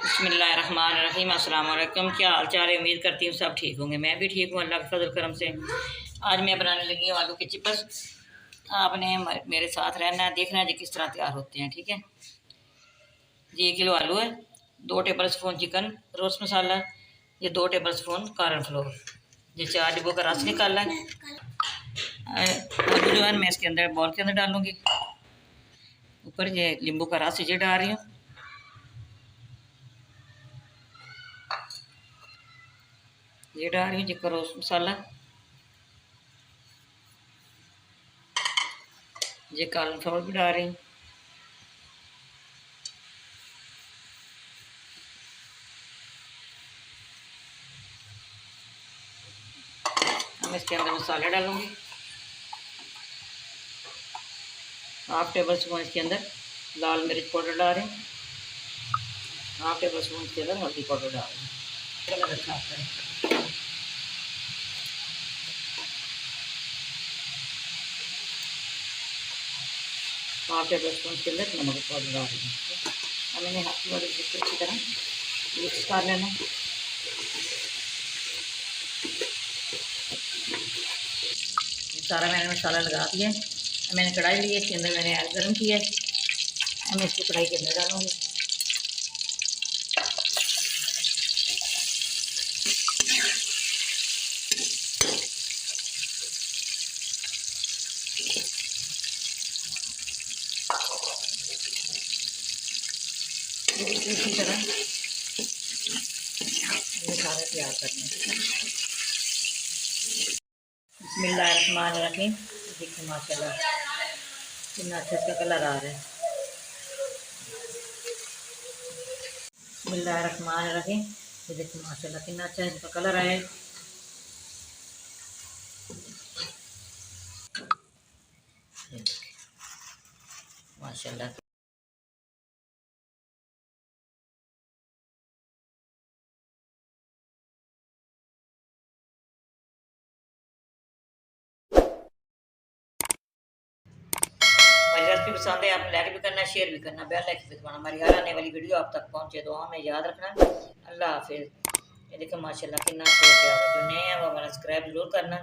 बिस्मिल्लाहिर्रहमानिर्रहीम। अस्सलाम वालेकुम। क्या हाल चाल है? उम्मीद करती हूँ सब ठीक होंगे। मैं भी ठीक हूँ अल्लाह के फजल करम से। आज मैं बनाने लगी हूँ आलू के चिप्स। आपने मेरे साथ रहना है, देखना है जी किस तरह तैयार होते हैं। ठीक है जी। 1 किलो आलू है, 2 टेबल स्पून चिकन रोस्ट मसाला, ये 2 टेबल स्पून कॉर्नफ्लोर, ये 4 डिब्बों का रस निकालना है। आलू जो है मैं इसके अंदर बॉल के अंदर डालूंगी। ऊपर ये नींबू का रस ये डाल रही हूँ। ये डाल रही हूँ जी रोस्ट मसाला, ये कॉर्नफ्लोर भी डाल रही हूँ। मैं इसके अंदर मसाले डालूंगी। 1/2 टेबल स्पून इसके अंदर लाल मिर्च पाउडर डाल रहे हैं। 1/2 टेबल स्पून इसके अंदर हल्दी पाउडर डाल रहे हैं। कलर अच्छा आता है। 1/2 टेबल स्पून इसके अंदर नमक पाउडर डाल रही हूँ। अब मैंने हाथ वाले से अच्छी तरह मिक्स कर लेना। सारा मैंने मसाला लगा दिया। मैंने कढ़ाई ली है, इसके अंदर मैंने आग गर्म किया है। मैं इसको कढ़ाई के अंदर डालूंगी। इसी तरह ये सारे तैयार करने। बिस्मिल्लाहिर्रहमानिर्रहीम। देखिए माशाल्लाह कितना अच्छा इसका कलर आ रहा है। बिस्मिल्लाहिर्रहमानिर्रहीम। ये देखिए माशाल्लाह कितना अच्छा इसका कलर आया है। माशाल्लाह हमारी रेसिपी पसंद है आपने लाइक भी करना, शेयर भी करना, बेल आइकन भी दबाना। हमारी हर आने वाली वीडियो आप तक पहुंचे। दुआ में याद रखना। अल्लाह हाफिज़। ये देखो माशाल्लाह कितना अच्छा तैयार है। जो नए हैं वो हमारा सब्सक्राइब जरूर करना।